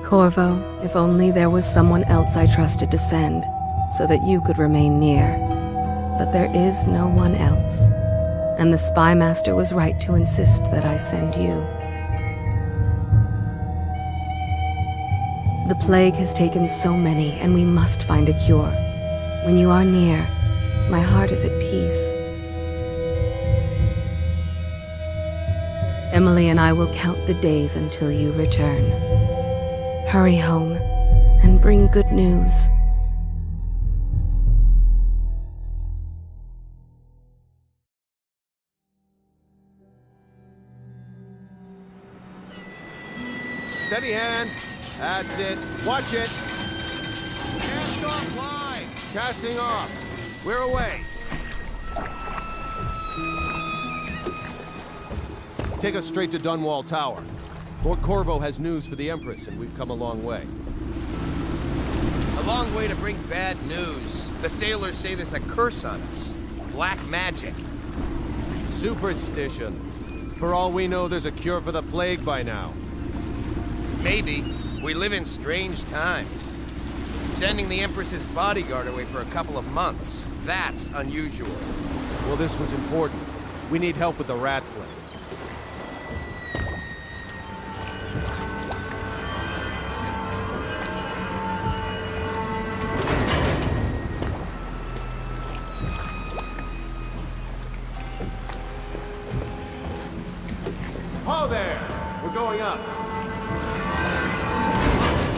Corvo, if only there was someone else I trusted to send, so that you could remain near. But there is no one else, and the Spy Master was right to insist that I send you. The plague has taken so many, and we must find a cure. When you are near, my heart is at peace. Emily and I will count the days until you return. Hurry home, and bring good news. Steady hand. That's it. Watch it. Cast off line. Casting off. We're away. Take us straight to Dunwall Tower. Lord Corvo has news for the Empress, and we've come a long way. A long way to bring bad news. The sailors say there's a curse on us. Black magic. Superstition. For all we know, there's a cure for the plague by now. Maybe. We live in strange times. Sending the Empress's bodyguard away for a couple of months. That's unusual. Well, this was important. We need help with the rat plague. Ho there! We're going up.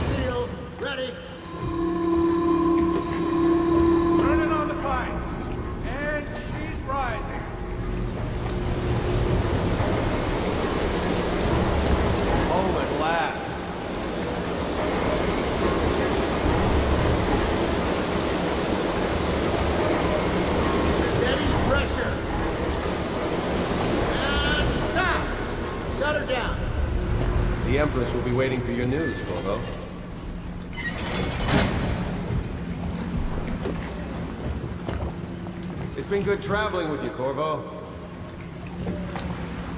Seal, ready. Turning on the pipes. And she's rising. Home at last. Steady pressure. And stop. Shut her down. The Empress will be waiting for your news, Corvo. It's been good traveling with you, Corvo.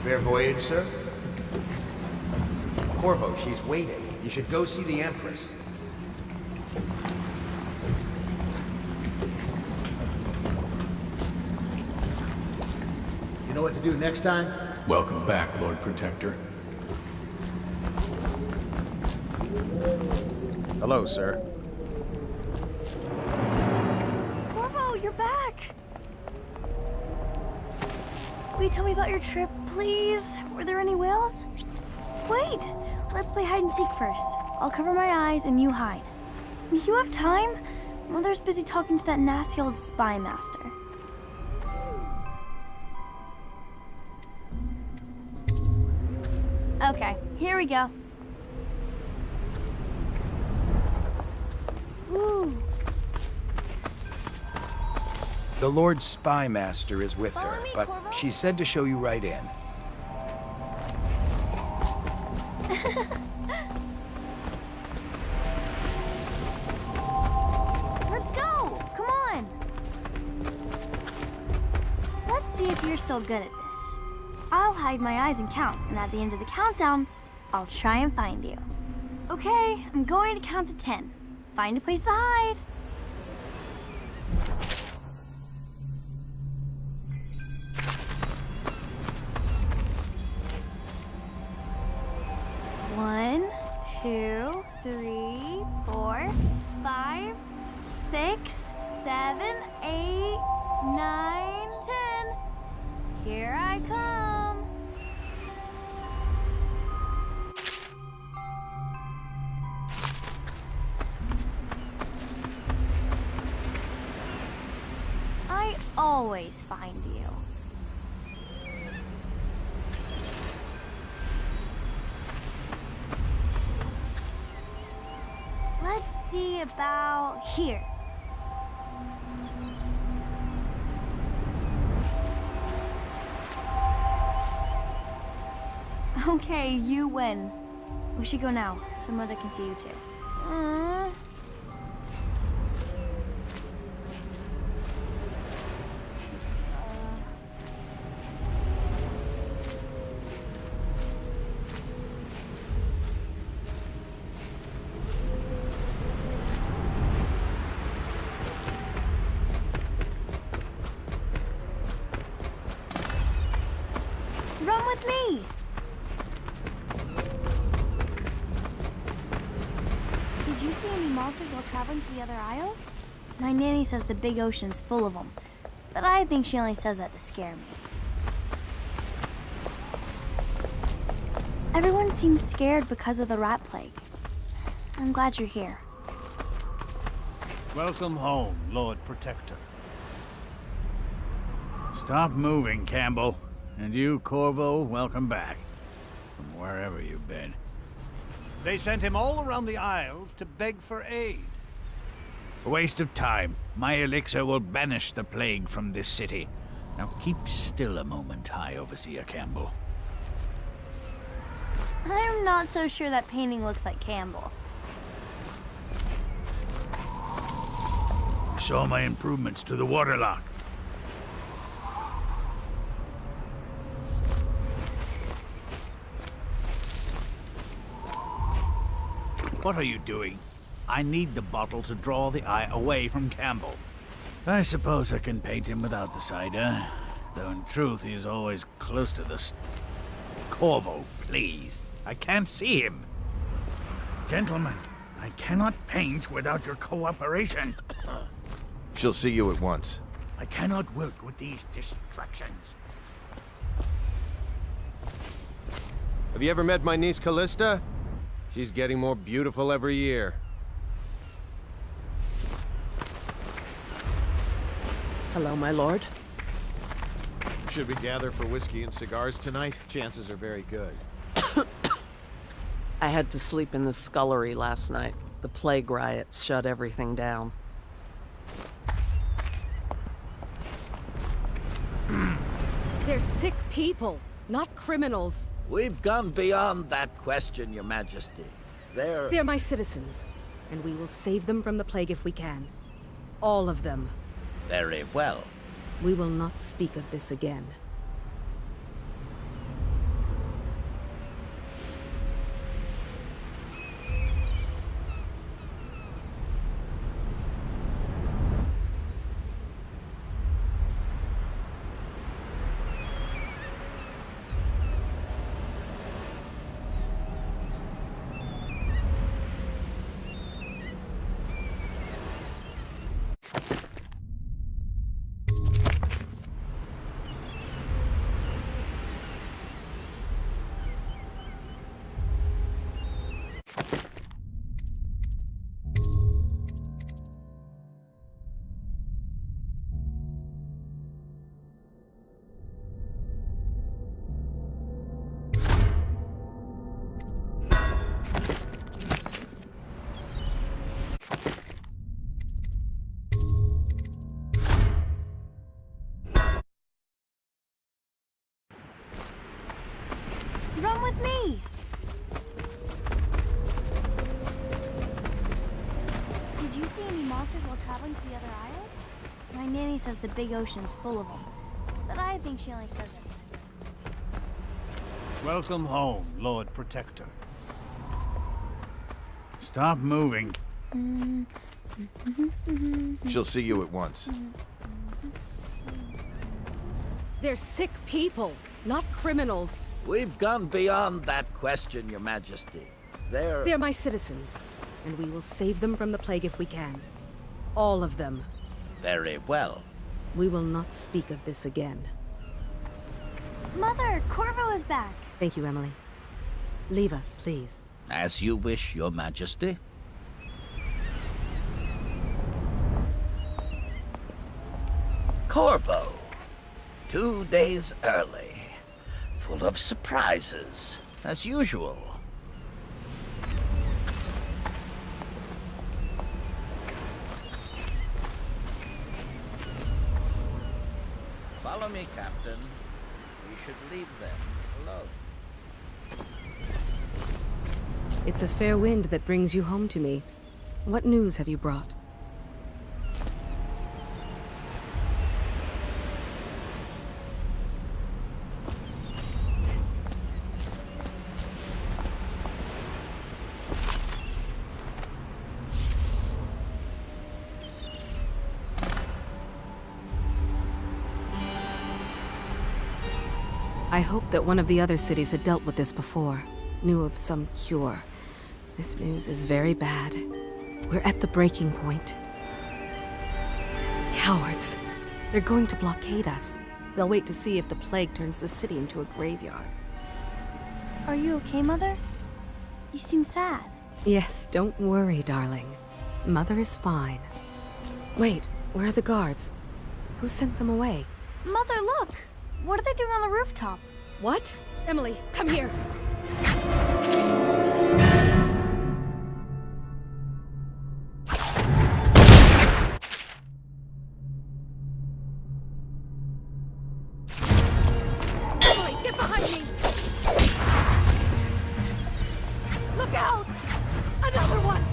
Fair voyage, sir? Corvo, she's waiting. You should go see the Empress. You know what to do next time? Welcome back, Lord Protector. Hello, sir. Corvo, you're back! Will you tell me about your trip, please? Were there any whales? Wait! Let's play hide and seek first. I'll cover my eyes and you hide. You have time? Mother's busy talking to that nasty old spy master. Okay, here we go. Woo. The Lord Spy Master is with Follow her, me, but Corvo. she said to show you right in. Let's go! Come on! Let's see if you're still good at this. I'll hide my eyes and count, and at the end of the countdown, I'll try and find you. Okay, I'm going to count to 10. Find a place to hide. One, 2, 3, 4, 5, 6, 7, 8, 9, 10. Here I come. I always find you. Let's see about here. Okay, you win. We should go now, so Mother can see you too. me! Did you see any monsters while traveling to the other isles? My nanny says the big ocean's full of them, but I think she only says that to scare me. Everyone seems scared because of the rat plague. I'm glad you're here. Welcome home, Lord Protector. Stop moving, Campbell. And you, Corvo, welcome back. From wherever you've been. They sent him all around the Isles to beg for aid. A waste of time. My elixir will banish the plague from this city. Now keep still a moment, High Overseer Campbell. I'm not so sure that painting looks like Campbell. You saw my improvements to the waterlock. What are you doing? I need the bottle to draw the eye away from Campbell. I suppose I can paint him without the cider, though in truth he is always close to the Corvo, please. I can't see him. Gentlemen, I cannot paint without your cooperation. She'll see you at once. I cannot work with these distractions. Have you ever met my niece Callista? She's getting more beautiful every year. Hello, my lord. Should we gather for whiskey and cigars tonight? Chances are very good. I had to sleep in the scullery last night. The plague riots shut everything down. They're sick people, not criminals. We've gone beyond that question, Your Majesty. They're my citizens, and we will save them from the plague if we can. All of them. Very well. We will not speak of this again. Run with me! Did you see any monsters while traveling to the other isles? My nanny says the big ocean's full of them, but I think she only says it. Welcome home, Lord Protector. Stop moving. She'll see you at once. They're sick people, not criminals. We've gone beyond that question, Your Majesty. They're my citizens, and we will save them from the plague if we can. All of them. Very well. We will not speak of this again. Mother, Corvo is back. Thank you, Emily. Leave us, please. As you wish, Your Majesty. Corvo. 2 days early. Full of surprises, as usual. Follow me, Captain. We should leave them alone. It's a fair wind that brings you home to me. What news have you brought? I hoped that one of the other cities had dealt with this before, knew of some cure. This news is very bad. We're at the breaking point. Cowards. They're going to blockade us. They'll wait to see if the plague turns the city into a graveyard. Are you okay, Mother? You seem sad. Yes, don't worry, darling. Mother is fine. Wait, where are the guards? Who sent them away? Mother, look! What are they doing on the rooftop? What? Emily, come here! Emily, get behind me! Look out! Another one!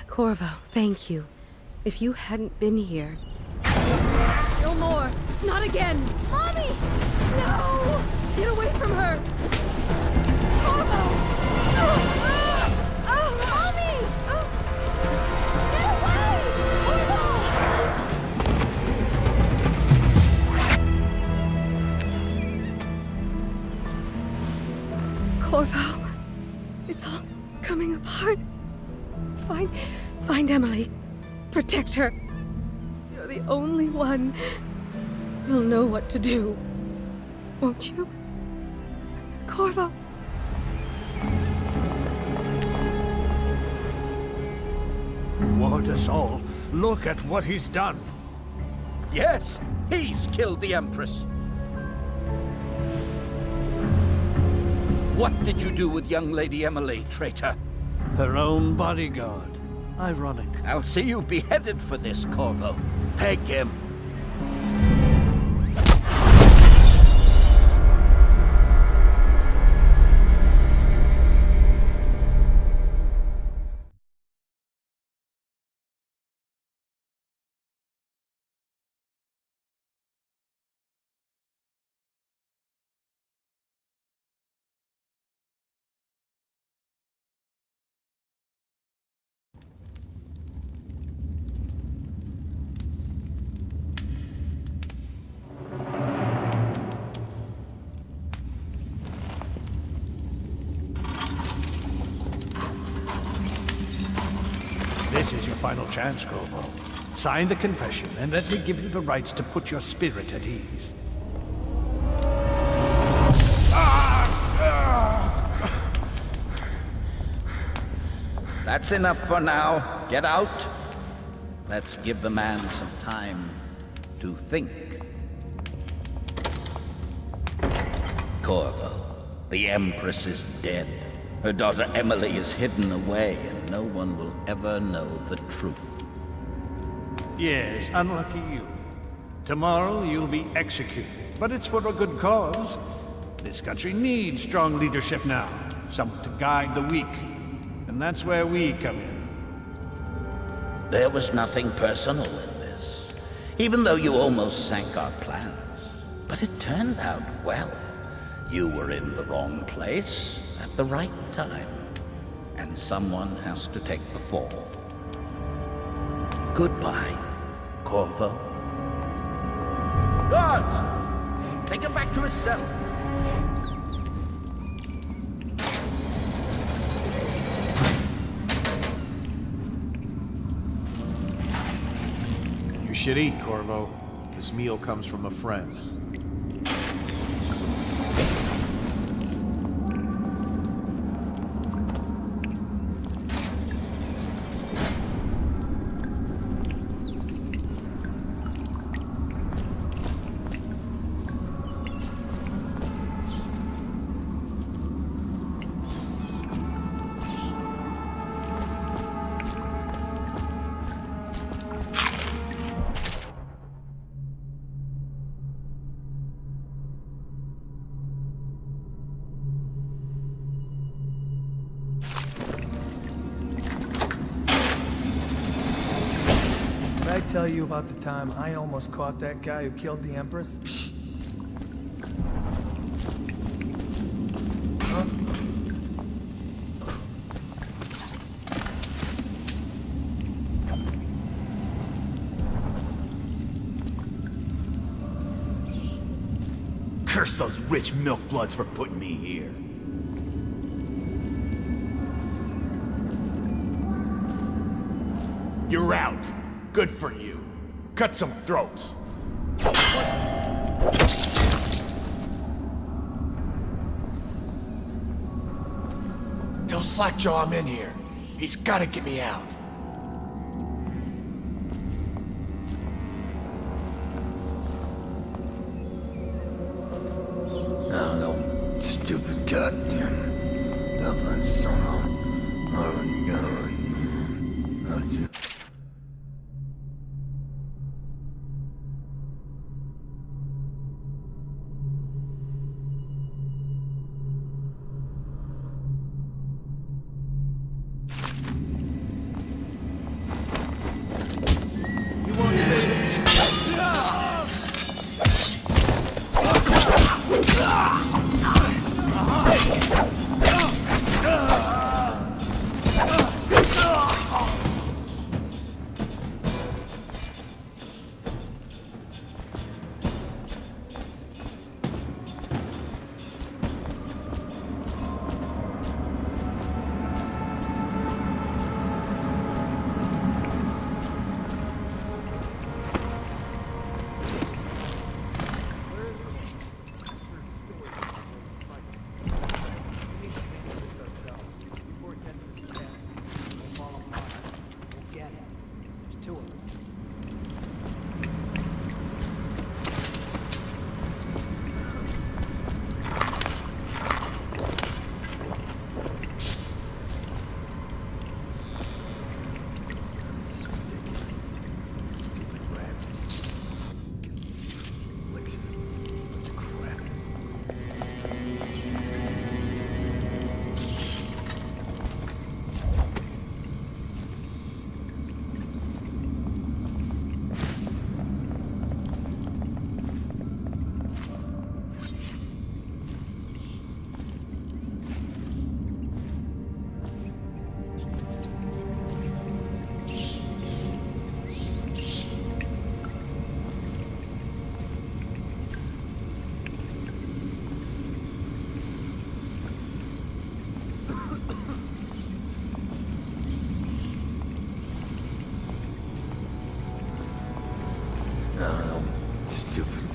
Corvo, thank you. If you hadn't been here... No more! Not again! Mommy! No! Get away from her! Corvo! Mommy! Get away! Corvo! Corvo, it's all coming apart. Find Emily. Protect her. You're the only one. You'll know what to do. Won't you? Corvo. Ward us all. Look at what he's done. Yes, he's killed the Empress. What did you do with young Lady Emily, traitor? Her own bodyguard. Ironic. I'll see you beheaded for this, Corvo. Take him. This is your final chance, Corvo. Sign the confession, and let me give you the rights to put your spirit at ease. That's enough for now. Get out. Let's give the man some time to think. Corvo, the Empress is dead. Her daughter Emily is hidden away, and no one will ever know the truth. Yes, unlucky you. Tomorrow you'll be executed, but it's for a good cause. This country needs strong leadership now, someone to guide the weak, and that's where we come in. There was nothing personal in this, even though you almost sank our plans. But it turned out well. You were in the wrong place at the right time, and someone has to take the fall. Goodbye, Corvo. Guards! Take him back to his cell. You should eat, Corvo. This meal comes from a friend. Did I tell you about the time I almost caught that guy who killed the Empress? Huh? Curse those rich milk bloods for putting me here. You're out. Good for you. Cut some throats. Tell Slackjaw I'm in here. He's gotta get me out. Stupid goddamn. That son of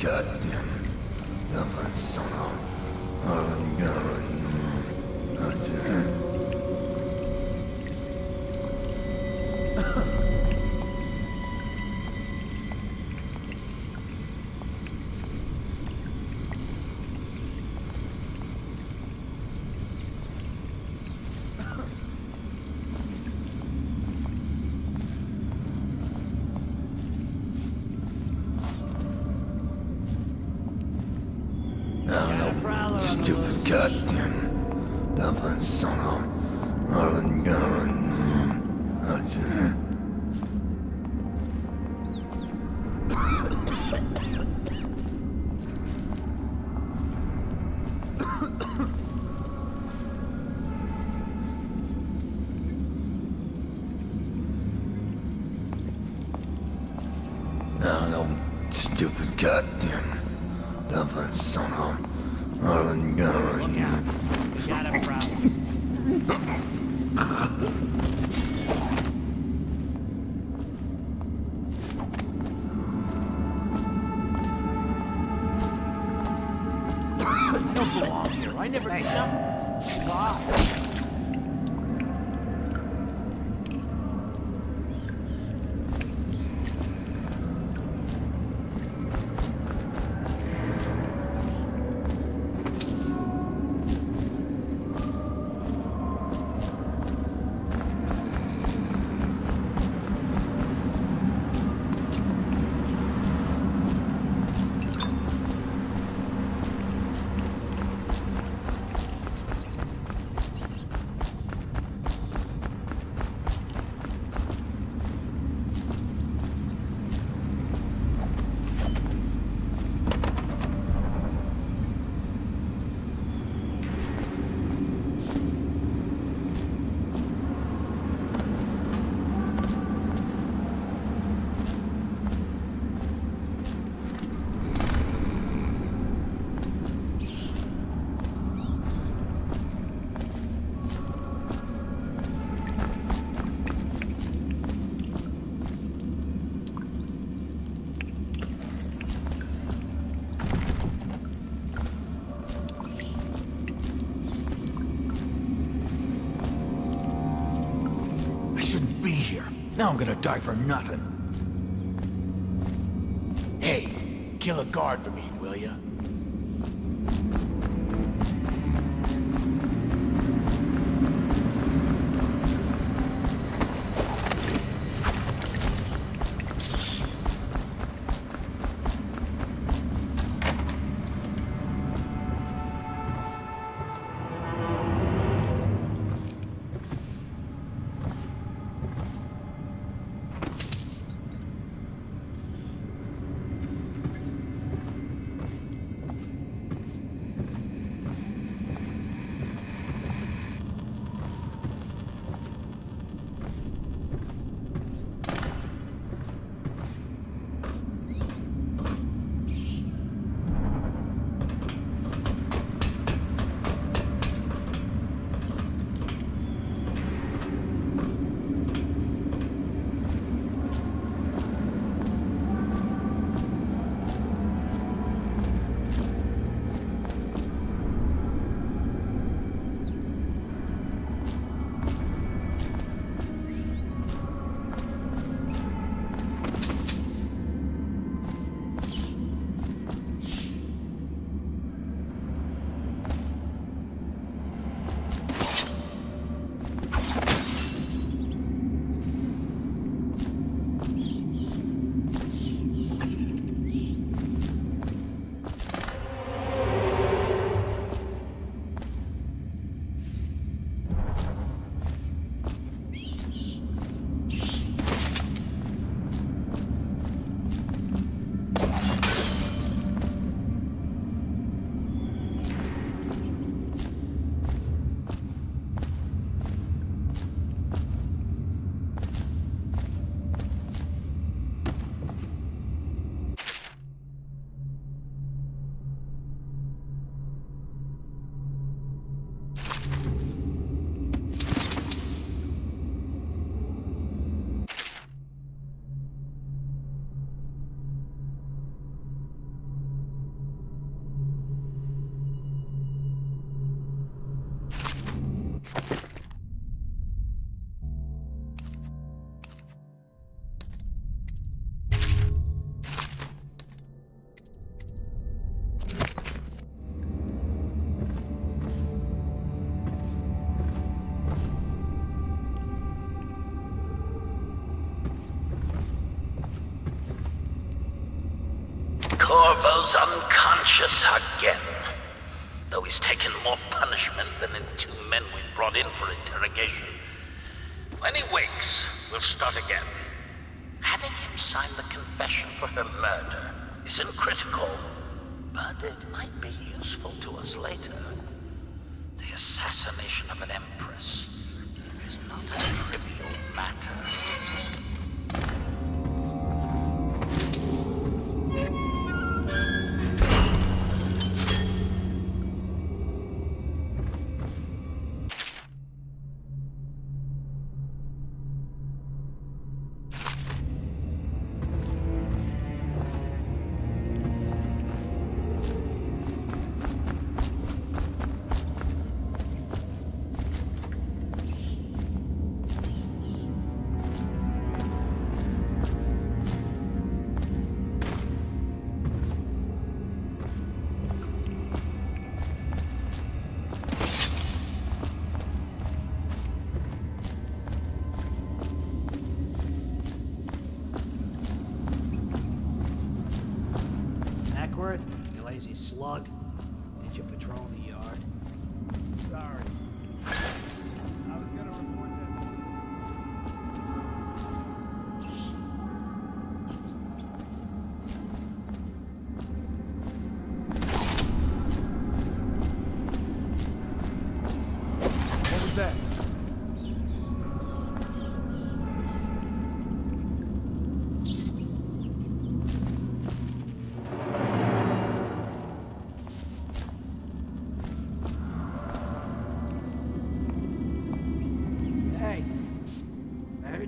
goddamn. That son of That's it. Stupid goddamn. That son of That's it. Stupid goddamn. That son of Look out. We got a problem. I don't belong here. I never did nothing. Why? here. Now I'm gonna die for nothing. Hey, kill a guard for me, will ya? Corvo's unconscious again. Though he's taken more punishment than the 2 men we brought in for interrogation. When he wakes, we'll start again. Having him sign the confession for her murder isn't critical, but it might be useful to us later. The assassination of an empress is not a trivial matter. You lazy slug. Did you patrol the yard? Sorry. I was gonna report What was that?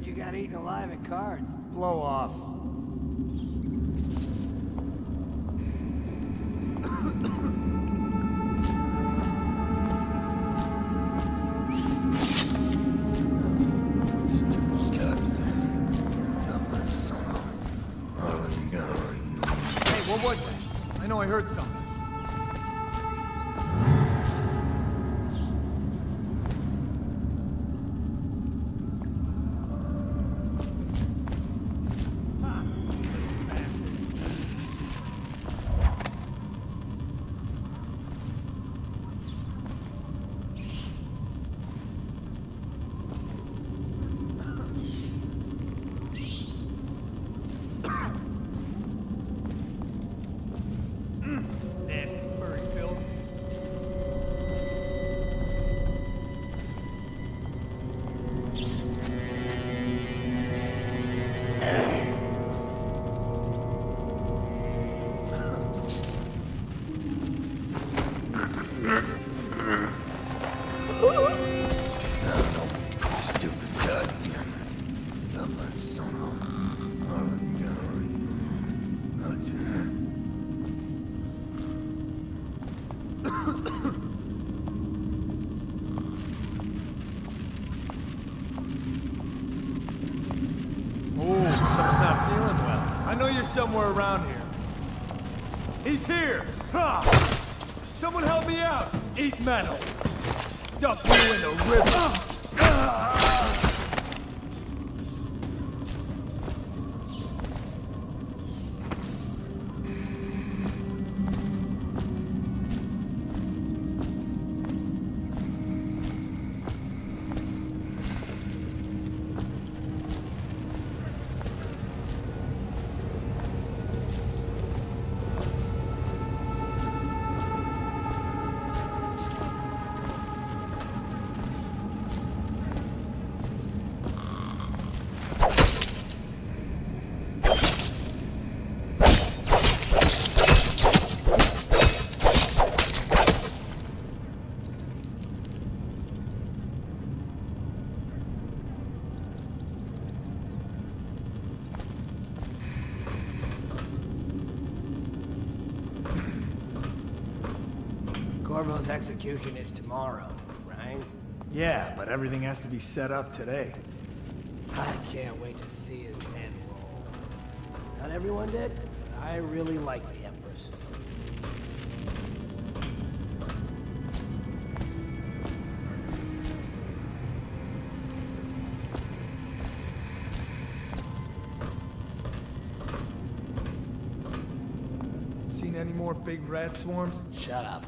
You got eaten alive at cards. Blow off. God. What was it? I know I heard something. Somewhere around here. He's here! Ha! Someone help me out! Eat metal! Dump you in the river! Corvo's execution is tomorrow, right? Yeah, but everything has to be set up today. I can't wait to see his head roll. Not everyone did, but I really like the Empress. Seen any more big rat swarms? Shut up.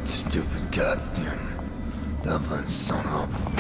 Stupid goddamn Dublin son of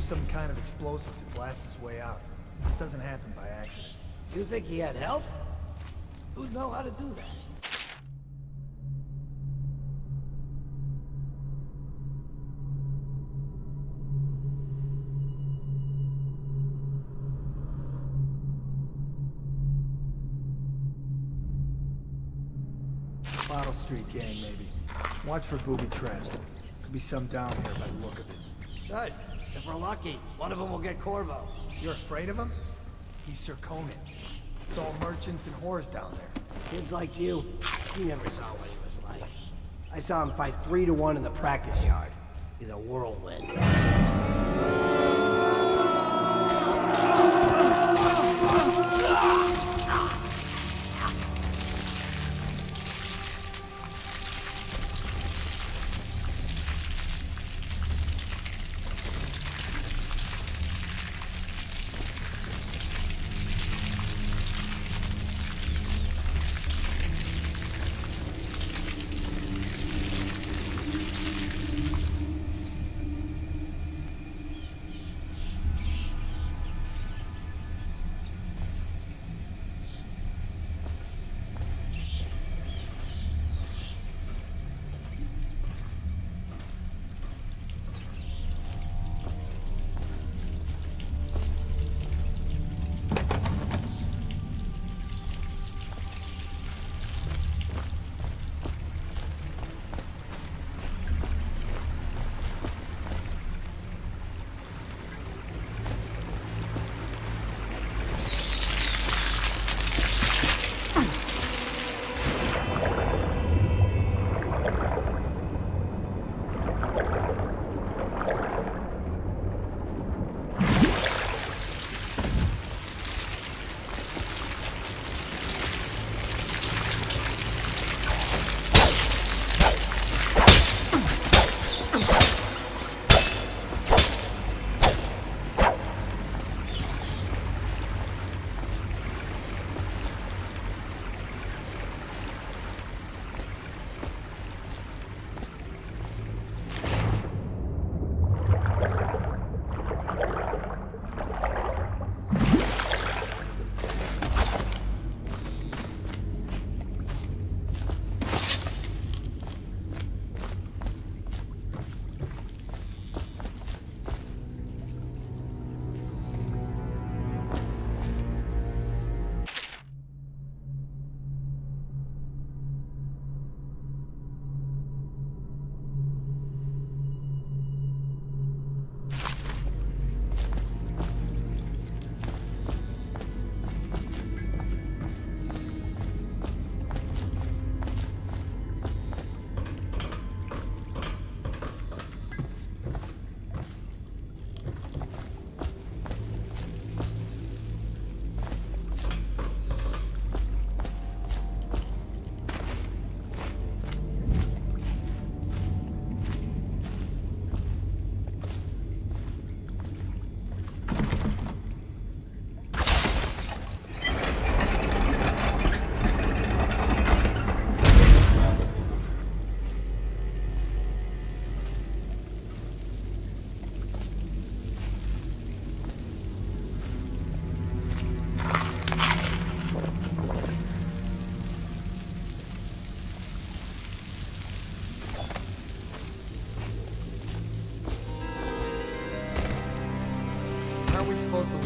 Some kind of explosive to blast his way out. It doesn't happen by accident. You think he had help? Who'd know how to do that? Bottle Street gang, maybe. Watch for booby traps. Could be some down here by the look of it. Good. If we're lucky, one of them will get Corvo. You're afraid of him? He's Sir Conan. It's all merchants and whores down there. Kids like you never saw what he was like. I saw him fight 3-1 in the practice yard. He's a whirlwind.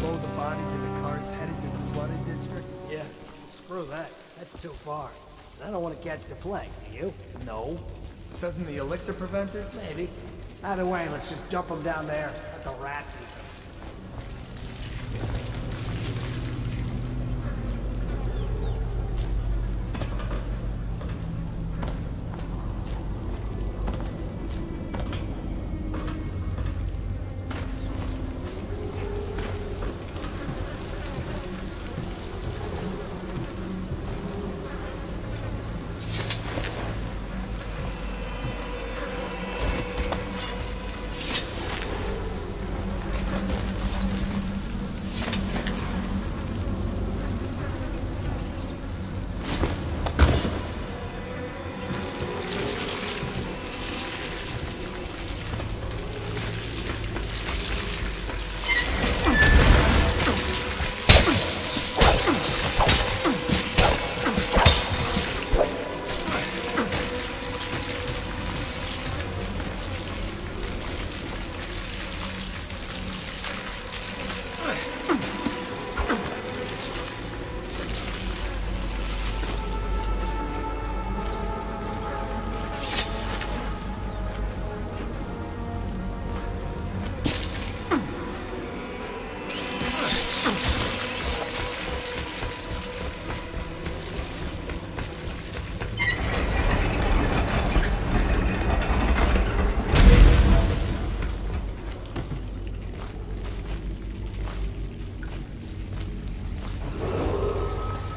load the bodies into carts headed to the flooded district? Yeah, screw that. That's too far. And I don't want to catch the plague, do you? No. Doesn't the elixir prevent it? Maybe. Either way, let's just dump them down there. Let the rats eat them.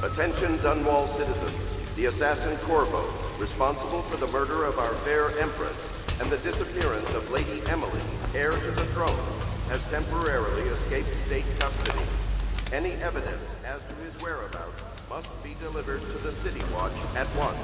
Attention Dunwall citizens. The assassin Corvo, responsible for the murder of our fair Empress and the disappearance of Lady Emily, heir to the throne, has temporarily escaped state custody. Any evidence as to his whereabouts must be delivered to the City Watch at once.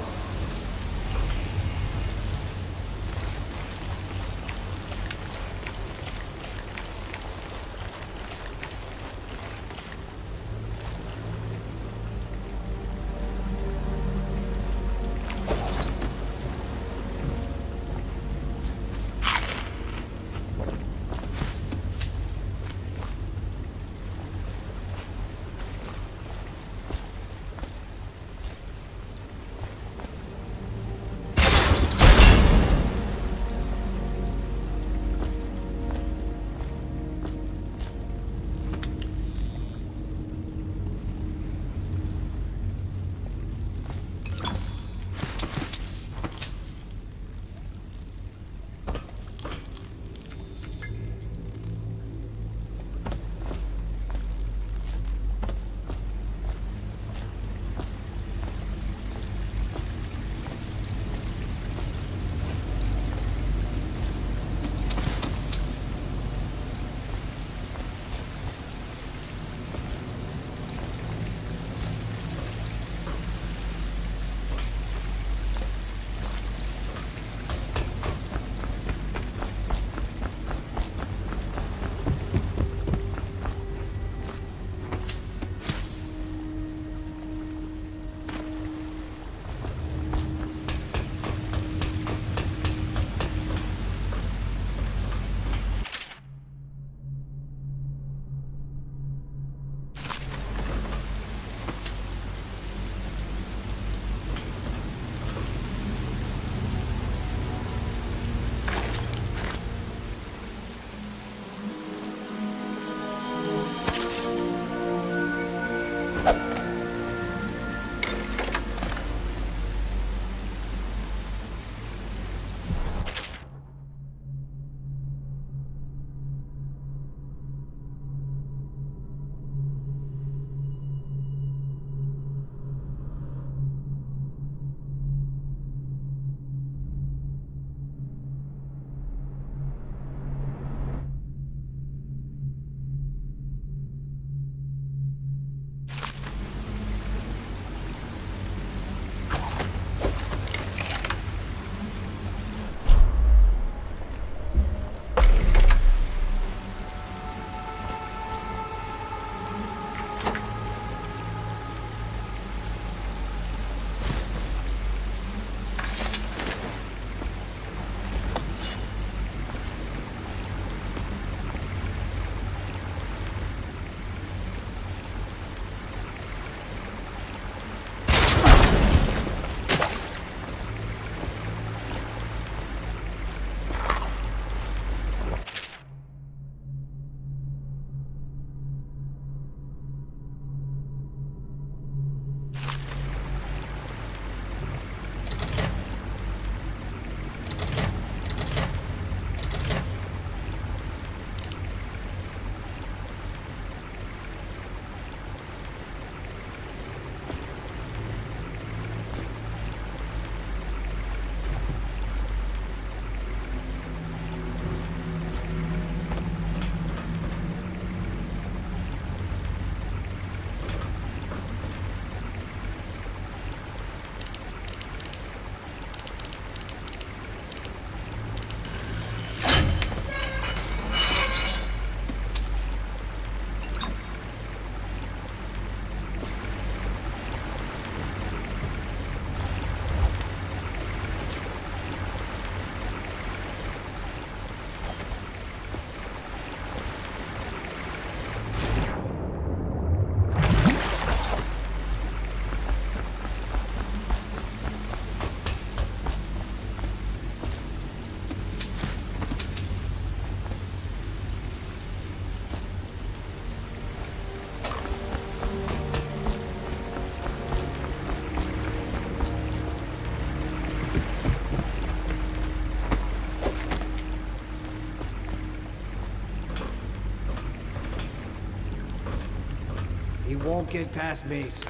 won't get past me, sir.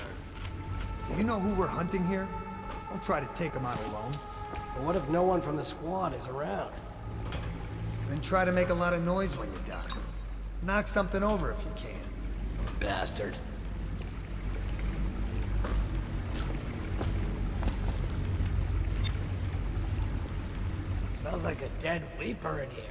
Do you know who we're hunting here? Don't try to take him out alone. But what if no one from the squad is around? Then try to make a lot of noise when you die. Knock something over if you can. Bastard. Smells like a dead Weeper in here.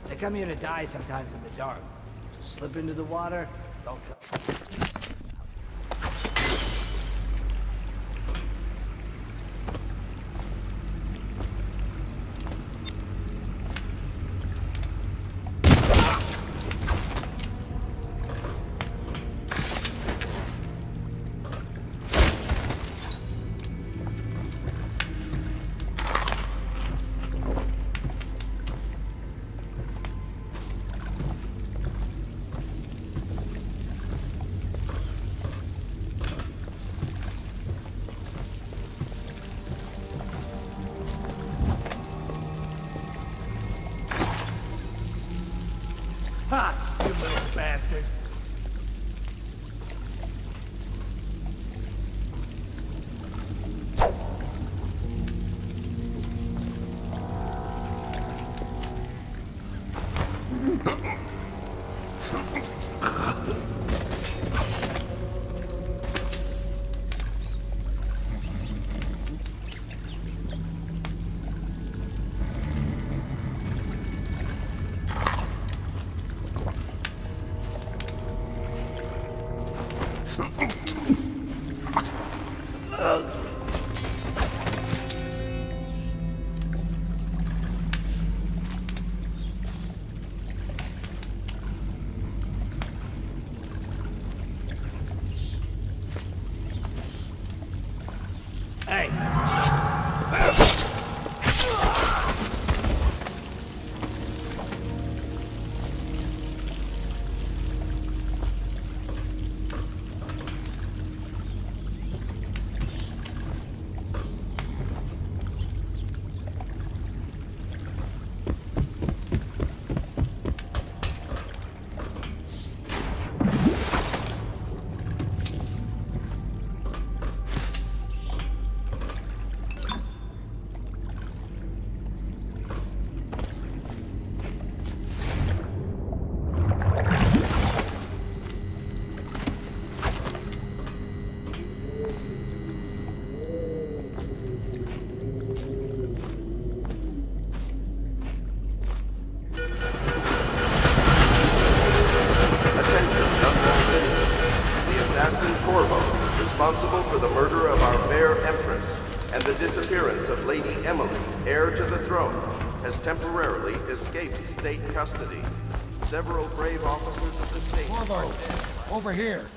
They come here to die sometimes in the dark. Just slip into the water, don't come. Ha! You little bastard. Responsible for the murder of our fair Empress and the disappearance of Lady Emily, heir to the throne, has temporarily escaped state custody. Several brave officers of the state... Corvo, over here.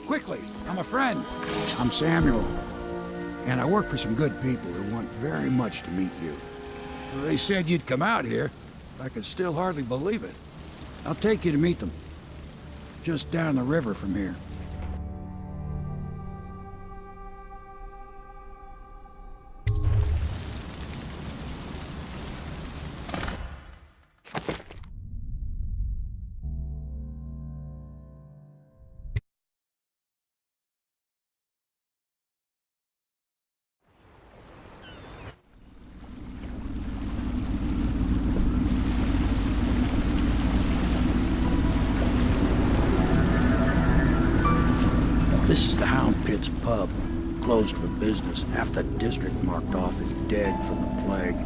Quickly, I'm a friend. I'm Samuel, and I work for some good people who want very much to meet you. They said you'd come out here. I can still hardly believe it. I'll take you to meet them. Just down the river from here. This is the Hound Pit's pub, closed for business. Half the district marked off as dead from the plague.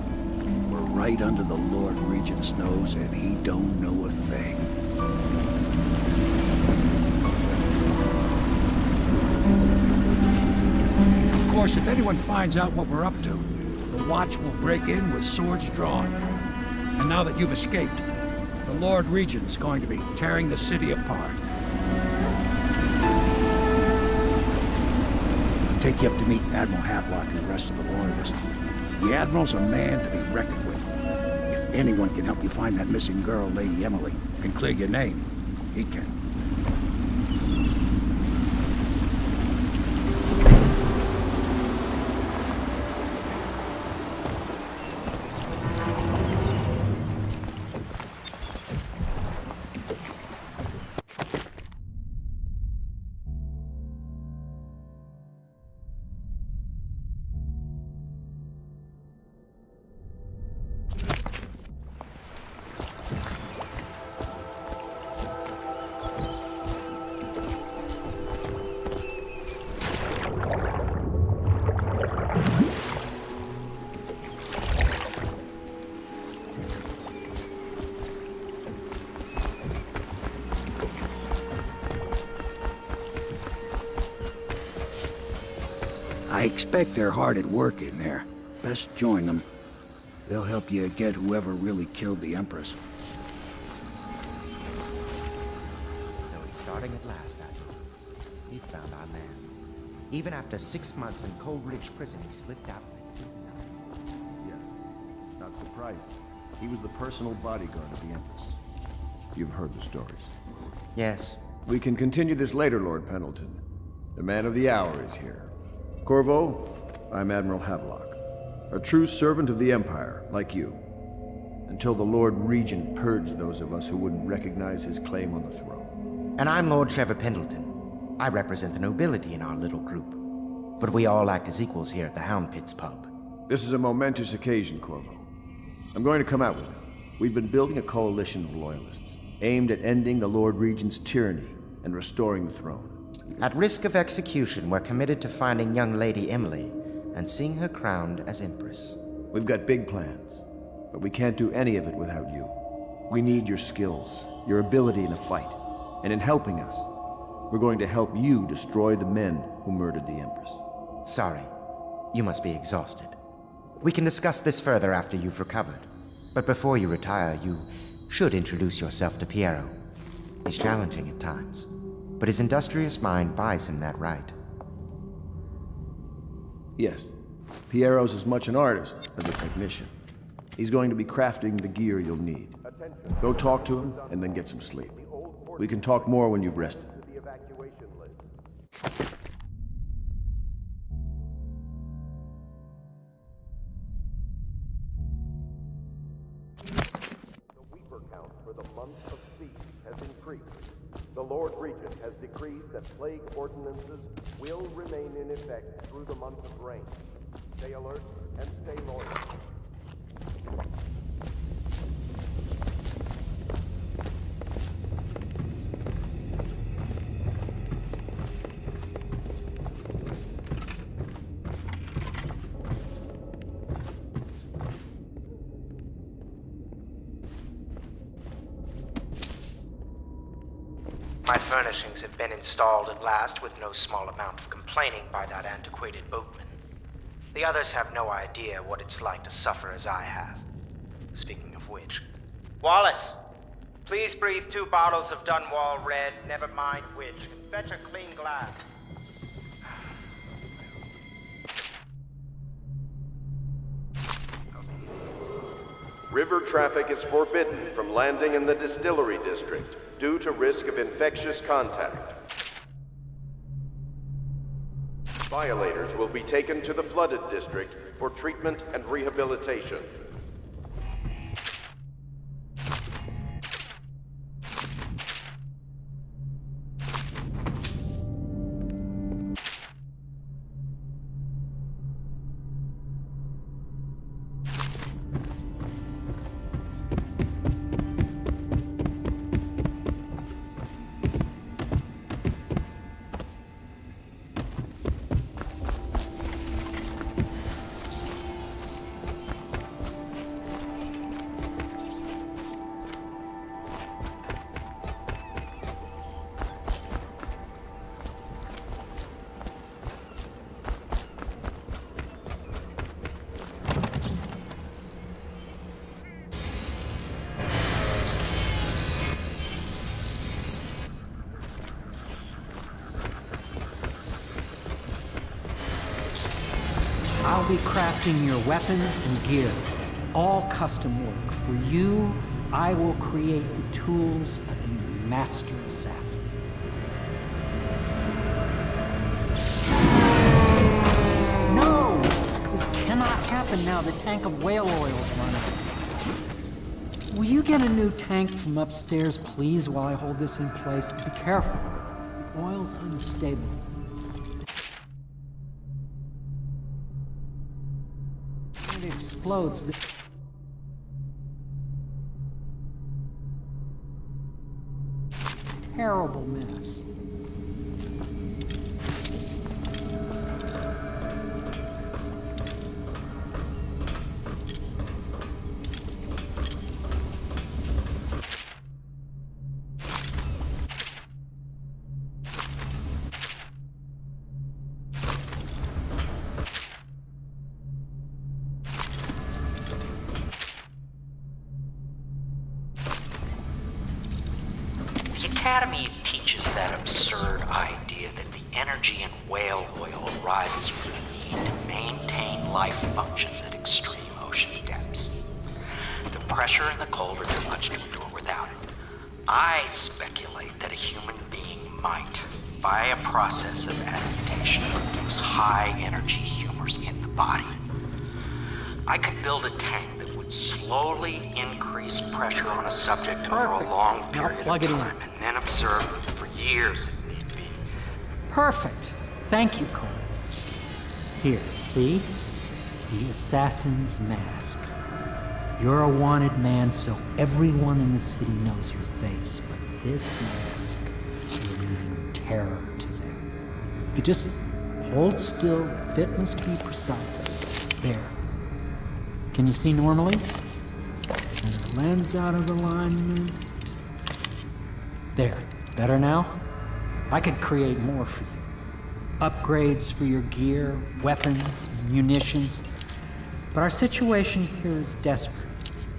We're right under the Lord Regent's nose, and he don't know a thing. Of course, if anyone finds out what we're up to, the Watch will break in with swords drawn. And now that you've escaped, the Lord Regent's going to be tearing the city apart. Take you up to meet Admiral Havelock and the rest of the Loyalists. The Admiral's a man to be reckoned with. If anyone can help you find that missing girl, Lady Emily, and clear your name, he can. I expect they're hard at work in there. Best join them. They'll help you get whoever really killed the Empress. So it's starting at last, Admiral. He found our man. Even after 6 months in Cold Ridge Prison, he slipped out. Yeah, not surprising. He was the personal bodyguard of the Empress. You've heard the stories. Yes. We can continue this later, Lord Pendleton. The man of the hour is here. Corvo, I'm Admiral Havelock, a true servant of the Empire, like you, until the Lord Regent purged those of us who wouldn't recognize his claim on the throne. And I'm Lord Trevor Pendleton. I represent the nobility in our little group, but we all act as equals here at the Hound Pit's pub. This is a momentous occasion, Corvo. I'm going to come out with it. We've been building a coalition of loyalists, aimed at ending the Lord Regent's tyranny and restoring the throne. At risk of execution, we're committed to finding young Lady Emily and seeing her crowned as Empress. We've got big plans, but we can't do any of it without you. We need your skills, your ability in a fight, and in helping us, we're going to help you destroy the men who murdered the Empress. Sorry, you must be exhausted. We can discuss this further after you've recovered. But before you retire, you should introduce yourself to Piero. He's challenging at times, but his industrious mind buys him that right. Yes, Piero's as much an artist as a technician. He's going to be crafting the gear you'll need. Go talk to him, and then get some sleep. We can talk more when you've rested. The Weeper count for the month of siege has increased. The Lord Regent has decreed that plague ordinances will remain in effect through the month of rain. Stay alert and stay loyal. My furnishings have been installed at last with no small amount of complaining by that antiquated boatman. The others have no idea what it's like to suffer as I have. Speaking of which... Wallace! Please breathe 2 bottles of Dunwall Red, never mind which, and fetch a clean glass. River traffic is forbidden from landing in the distillery district due to risk of infectious contact. Violators will be taken to the flooded district for treatment and rehabilitation. I'll be crafting your weapons and gear, all custom work. For you, I will create the tools of a master assassin. No! This cannot happen now. The tank of whale oil is running. Will you get a new tank from upstairs, please, while I hold this in place? Be careful. The oil's unstable. It explodes. Terrible mess. The Academy teaches that absurd idea that the energy in whale oil arises from the need to maintain life functions at extreme ocean depths. The pressure and the cold are too much to endure without it. I speculate that a human being might, by a process of adaptation, produce high-energy humors in the body. I could build a tank that would slowly increase pressure on a subject over a long period of time, and then observe for years if need be. Perfect. Thank you, Cole. Here, see? The assassin's mask. You're a wanted man, so everyone in the city knows your face, but this mask will mean terror to them. If you just hold still, the fit must be precise. There. Can you see normally? Center lens out of alignment. There. Better now? I could create more for you. Upgrades for your gear, weapons, munitions. But our situation here is desperate.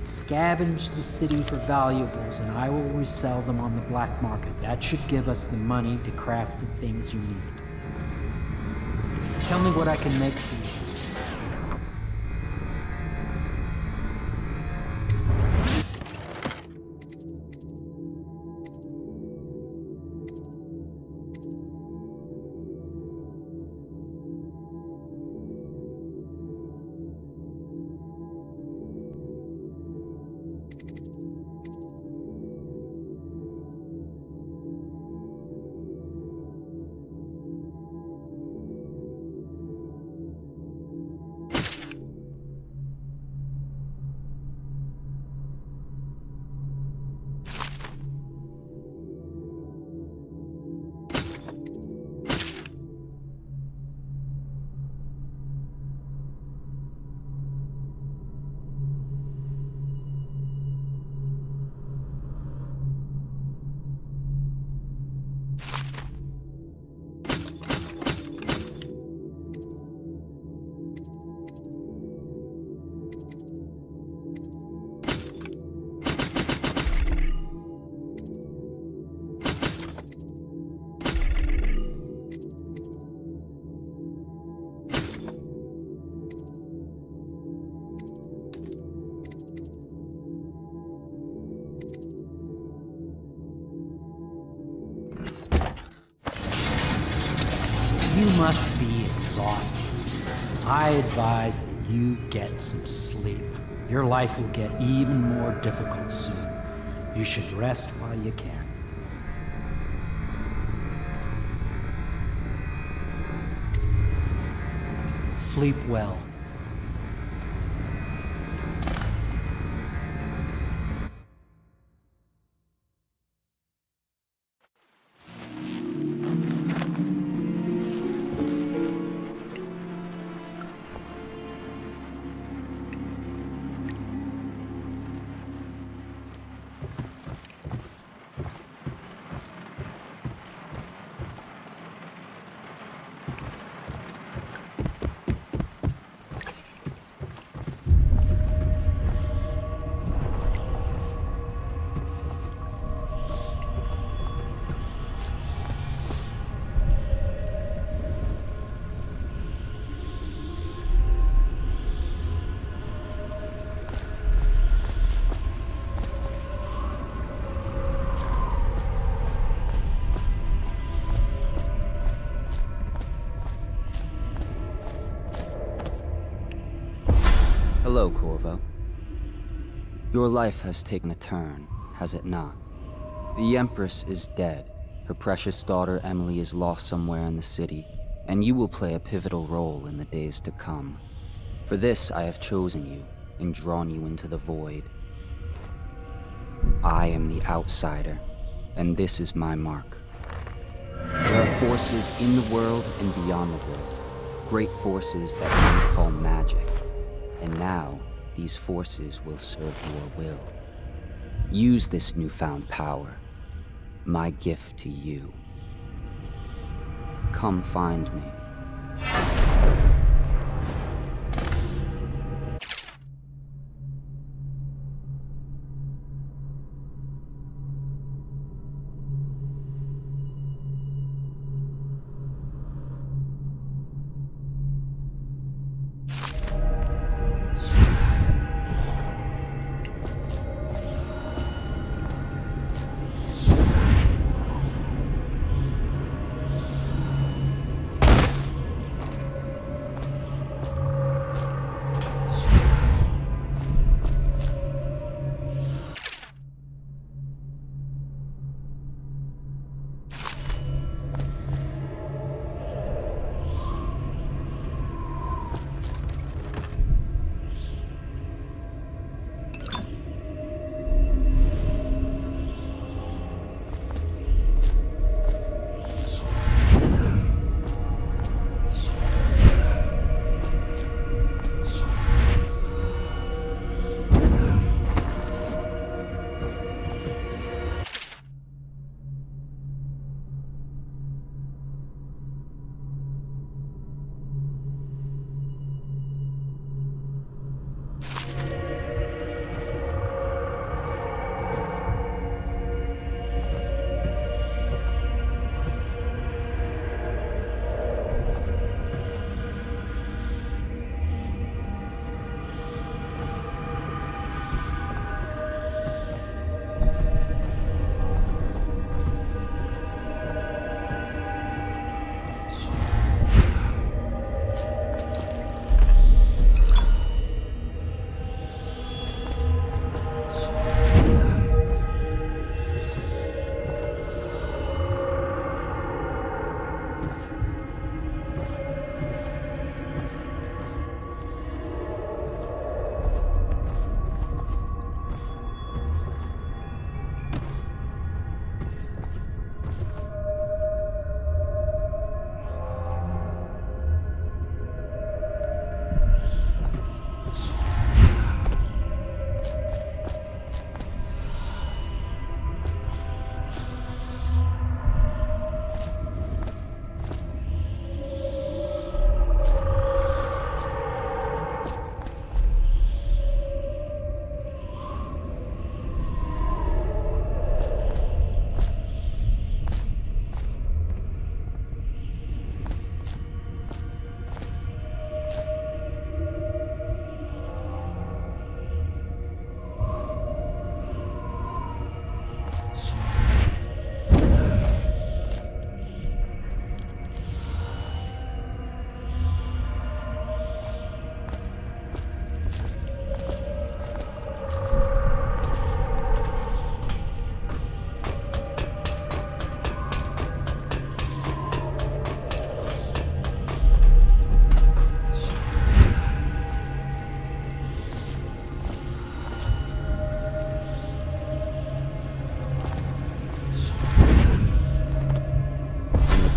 Scavenge the city for valuables, and I will resell them on the black market. That should give us the money to craft the things you need. Tell me what I can make for you. You must be exhausted. I advise that you get some sleep. Your life will get even more difficult soon. You should rest while you can. Sleep well. Hello, Corvo. Your life has taken a turn, has it not? The Empress is dead. Her precious daughter Emily is lost somewhere in the city, and you will play a pivotal role in the days to come. For this, I have chosen you and drawn you into the void. I am the outsider, and this is my mark. There are forces in the world and beyond the world, great forces that men call magic. And now, these forces will serve your will. Use this newfound power, my gift to you. Come find me.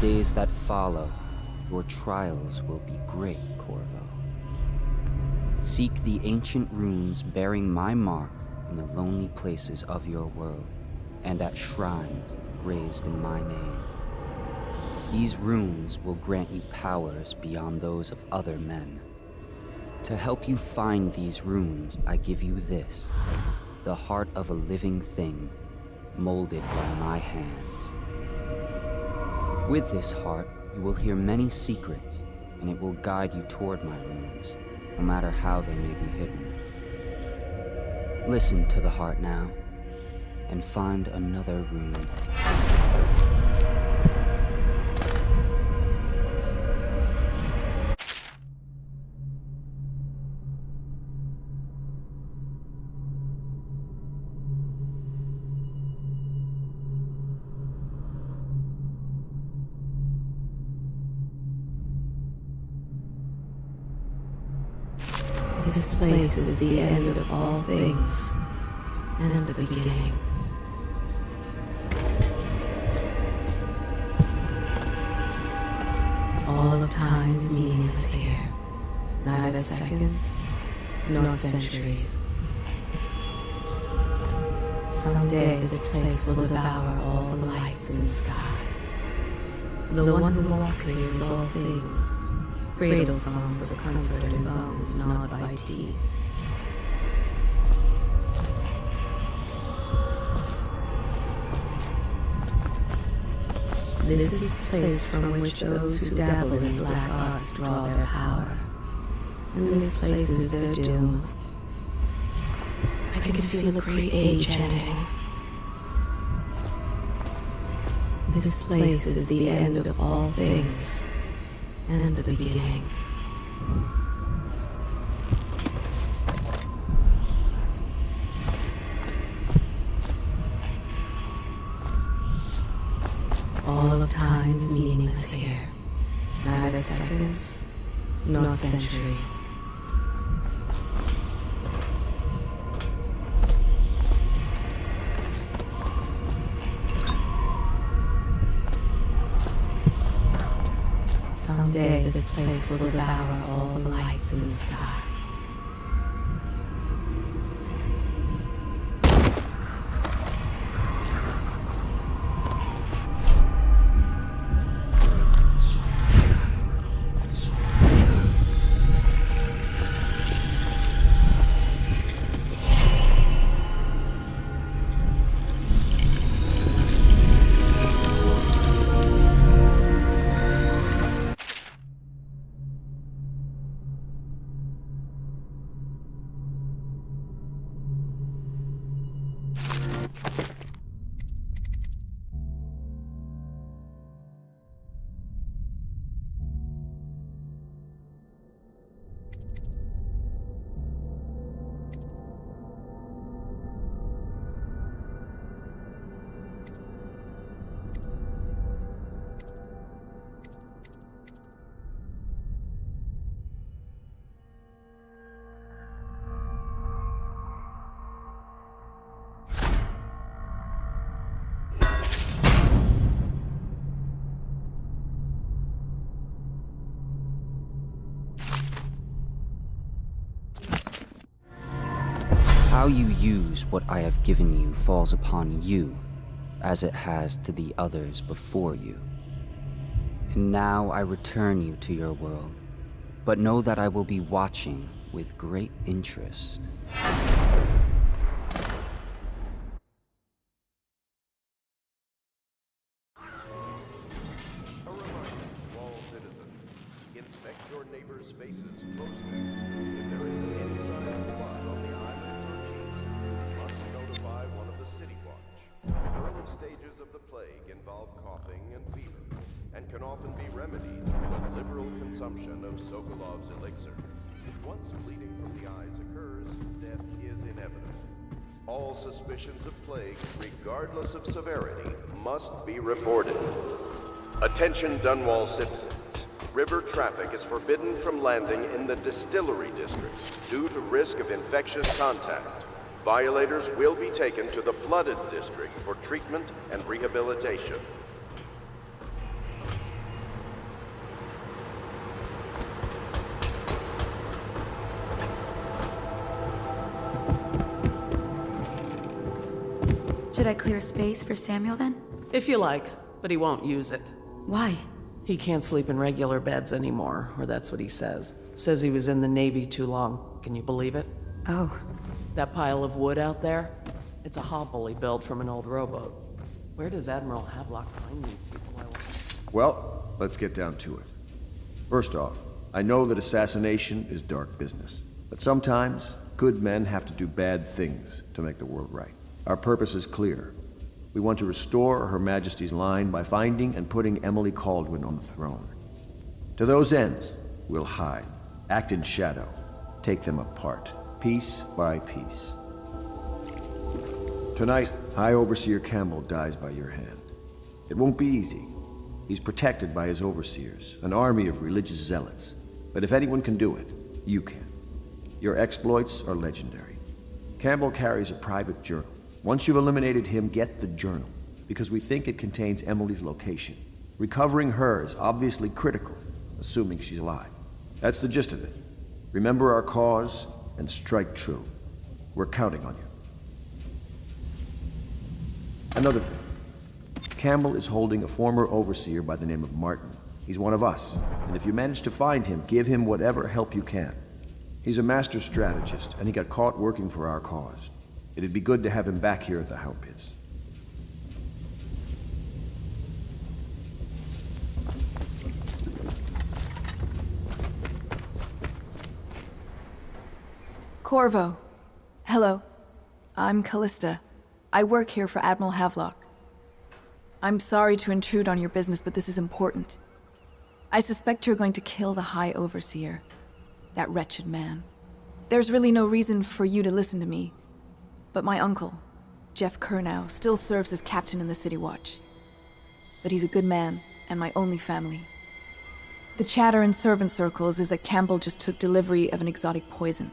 days that follow, your trials will be great, Corvo. Seek the ancient runes bearing my mark in the lonely places of your world, and at shrines raised in my name. These runes will grant you powers beyond those of other men. To help you find these runes, I give you this, the heart of a living thing, molded by my hands. With this heart, you will hear many secrets, and it will guide you toward my runes, no matter how they may be hidden. Listen to the heart now, and find another rune. This place is the end of all things, and the beginning. All of time is meaningless here. Neither seconds, nor centuries. Someday this place will devour all the lights in the sky. The one who walks here is all things. Cradle songs of comfort and bones gnawed by teeth. This is the place from which those who dabble in black arts draw their power. And this place is their doom. I can feel the great age ending. This place is the end of all things, and the beginning. All of time is meaningless here. Neither seconds, nor centuries. Someday this place will devour all the lights in the sky. How you use what I have given you falls upon you, as it has to the others before you. And now I return you to your world, but know that I will be watching with great interest. All suspicions of plague, regardless of severity, must be reported. Attention Dunwall citizens. River traffic is forbidden from landing in the Distillery District due to risk of infectious contact. Violators will be taken to the Flooded District for treatment and rehabilitation. Should I clear space for Samuel then? If you like, but he won't use it. Why? He can't sleep in regular beds anymore, or that's what he says. Says he was in the Navy too long. Can you believe it? Oh. That pile of wood out there? It's a hovel he built from an old rowboat. Where does Admiral Havelock find these people, I wonder? Well, let's get down to it. First off, I know that assassination is dark business, but sometimes good men have to do bad things to make the world right. Our purpose is clear. We want to restore Her Majesty's line by finding and putting Emily Kaldwin on the throne. To those ends, we'll hide, act in shadow, take them apart, piece by piece. Tonight, High Overseer Campbell dies by your hand. It won't be easy. He's protected by his overseers, an army of religious zealots. But if anyone can do it, you can. Your exploits are legendary. Campbell carries a private journal. Once you've eliminated him, get the journal, because we think it contains Emily's location. Recovering her is obviously critical, assuming she's alive. That's the gist of it. Remember our cause and strike true. We're counting on you. Another thing. Campbell is holding a former overseer by the name of Martin. He's one of us, and if you manage to find him, give him whatever help you can. He's a master strategist, and he got caught working for our cause. It'd be good to have him back here at the Hound Pits. Corvo. Hello. I'm Callista. I work here for Admiral Havelock. I'm sorry to intrude on your business, but this is important. I suspect you're going to kill the High Overseer. That wretched man. There's really no reason for you to listen to me. But my uncle, Jeff Kernow, still serves as captain in the City Watch. But he's a good man, and my only family. The chatter in servant circles is that Campbell just took delivery of an exotic poison.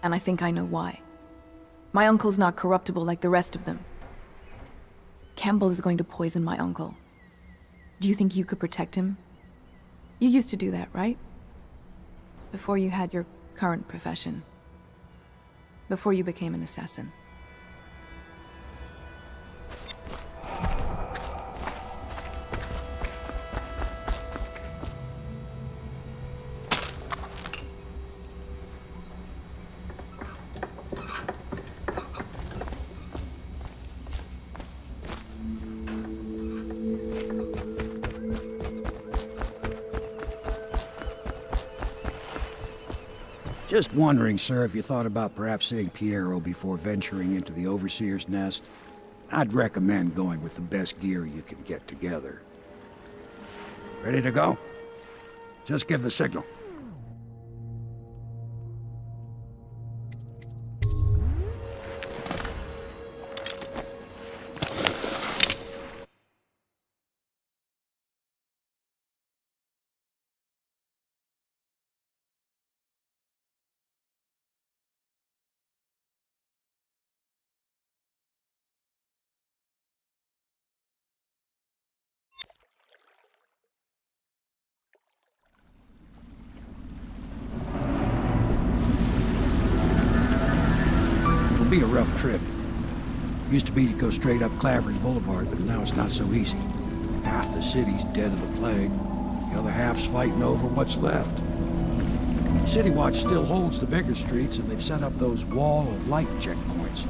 And I think I know why. My uncle's not corruptible like the rest of them. Campbell is going to poison my uncle. Do you think you could protect him? You used to do that, right? Before you had your current profession. Before you became an assassin. Just wondering, sir, if you thought about perhaps seeing Piero before venturing into the Overseer's nest. I'd recommend going with the best gear you can get together. Ready to go? Just give the signal. Be a rough trip. Used to be to go straight up Clavering Boulevard, but now it's not so easy. Half the city's dead of the plague. The other half's fighting over what's left. City Watch still holds the bigger streets, and they've set up those wall of light checkpoints.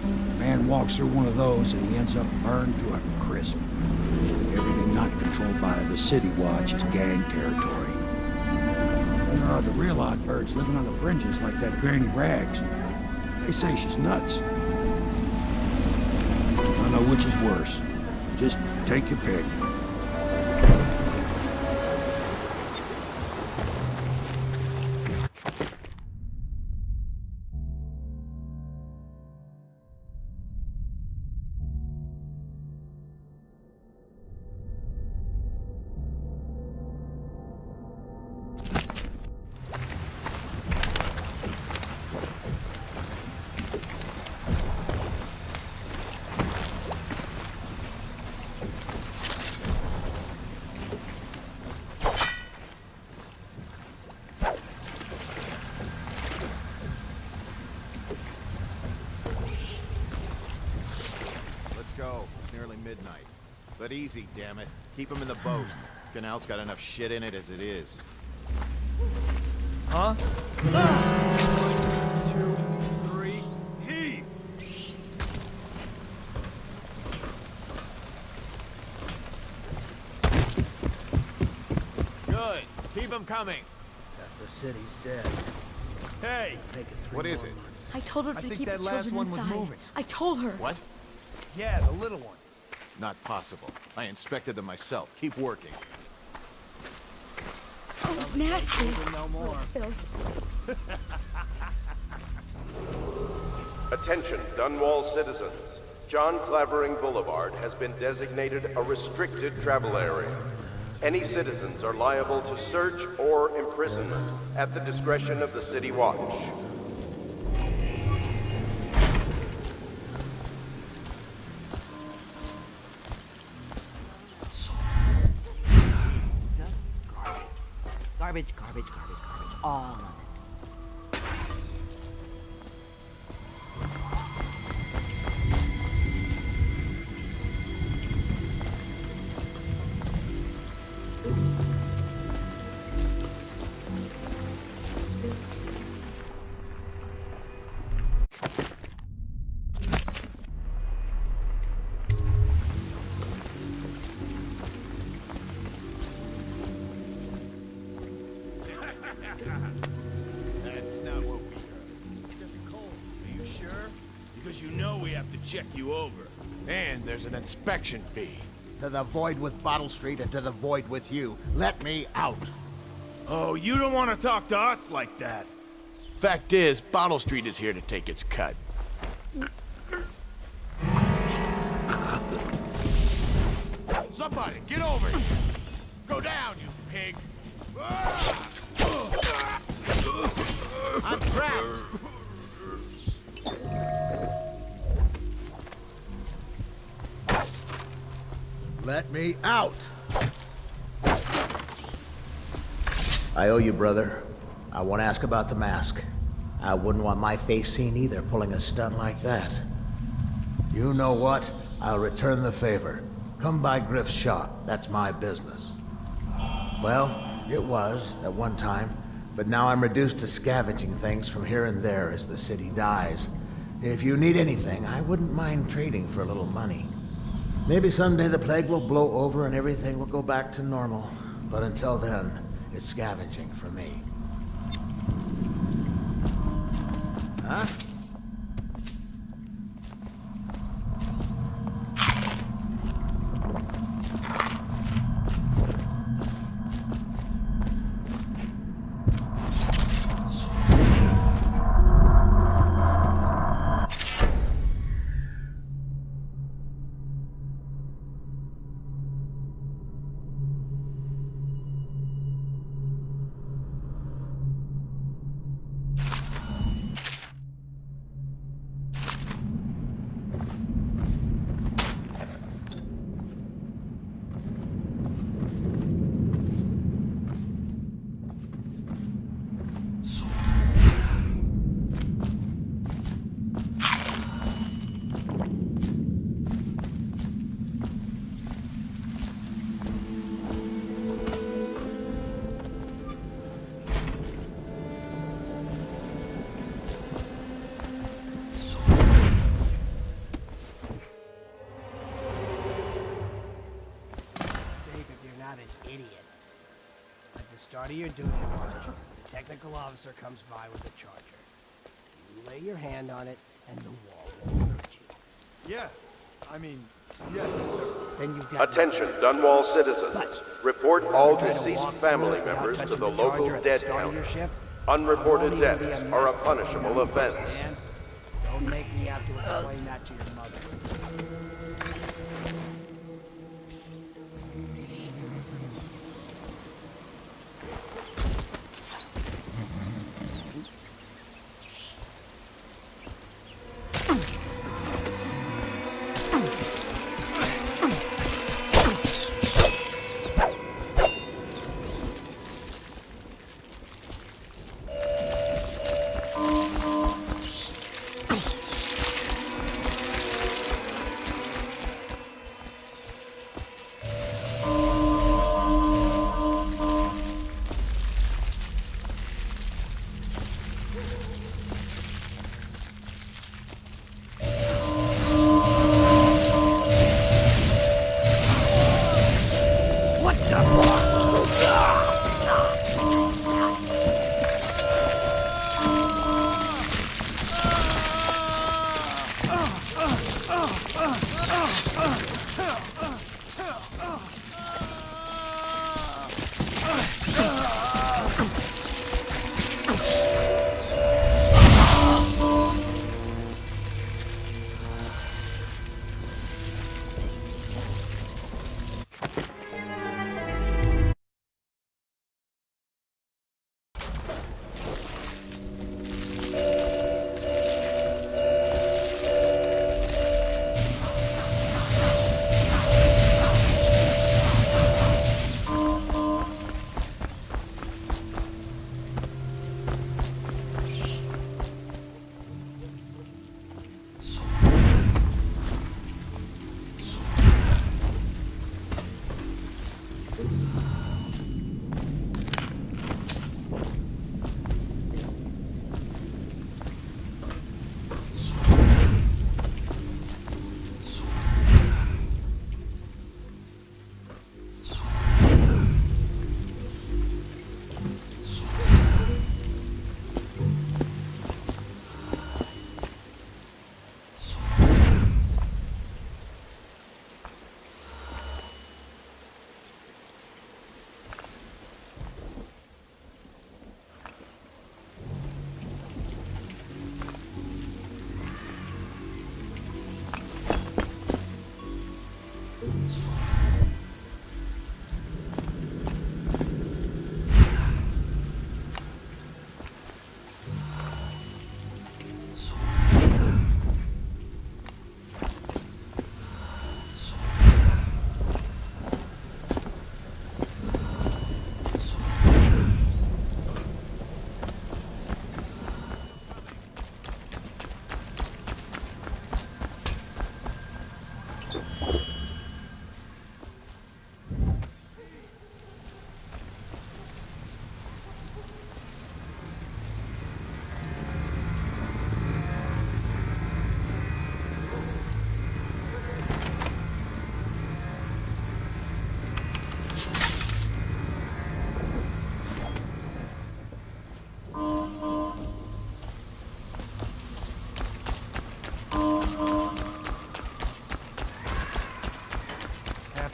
A man walks through one of those, and he ends up burned to a crisp. Everything not controlled by the City Watch is gang territory. Then there are the real odd birds living on the fringes like that Granny Rags. They say she's nuts. I don't know which is worse. Just take your pick. midnight. But easy, damn it. Keep them in the boat. Canal's got enough shit in it as it is. Huh? 1, 2, 3, heave! Good. Keep them coming. The city's dead. Hey! What is it? I told her to think keep that the last children one was inside. moving. I told her. What? Yeah, the little one. Not possible. I inspected them myself. Keep working. Oh, nasty. No more. Feels. Attention, Dunwall citizens. John Clavering Boulevard has been designated a restricted travel area. Any citizens are liable to search or imprisonment at the discretion of the City Watch. Garbage, garbage, garbage, garbage. All of it. That's not what we heard. It's getting cold. Are you sure? Because you know we have to check you over. And there's an inspection fee. To the void with Bottle Street and to the void with you. Let me out. Oh, you don't want to talk to us like that. Fact is, Bottle Street is here to take its cut. Somebody, get over here! Go down, you pig! I'm trapped! Let me out. I owe you, brother. I won't ask about the mask. I wouldn't want my face seen either, pulling a stunt like that. You know what? I'll return the favor. Come by Griff's shop. That's my business. Well, it was, at one time, but now I'm reduced to scavenging things from here and there as the city dies. If you need anything, I wouldn't mind trading for a little money. Maybe someday the plague will blow over and everything will go back to normal. But until then, it's scavenging for me. Huh? Start of your duty watch, the technical officer comes by with a charger. You lay your hand on it, and the wall won't hurt you. Yeah, I mean, yes, sir. Then you've got... Attention, Dunwall citizens. Report all deceased family members to the local dead counter. Unreported deaths are a punishable offense. Don't make me have to explain that to your mother.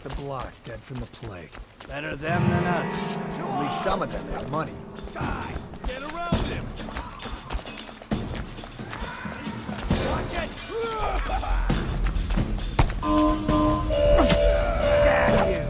the block, dead from the plague. Better them than us. Only some of them had money. Die! Get around him! Watch it! Damn you!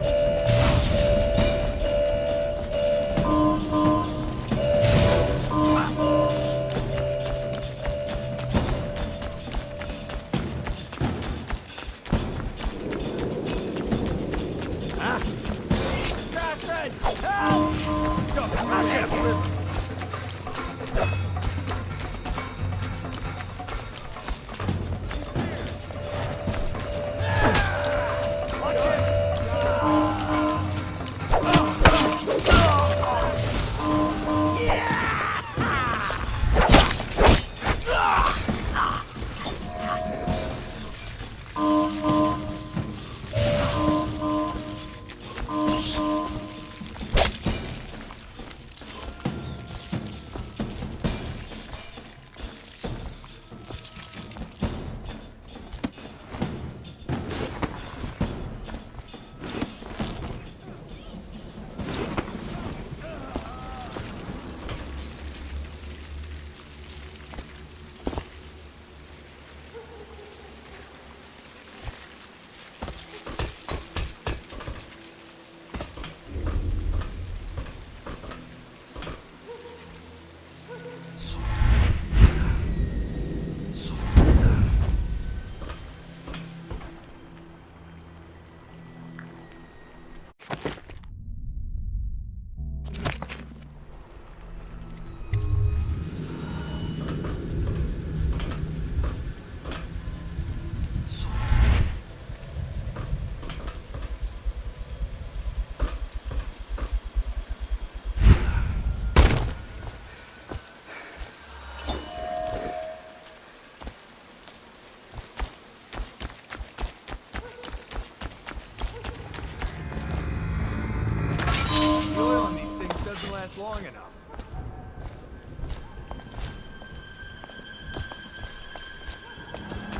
Long enough.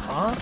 Huh?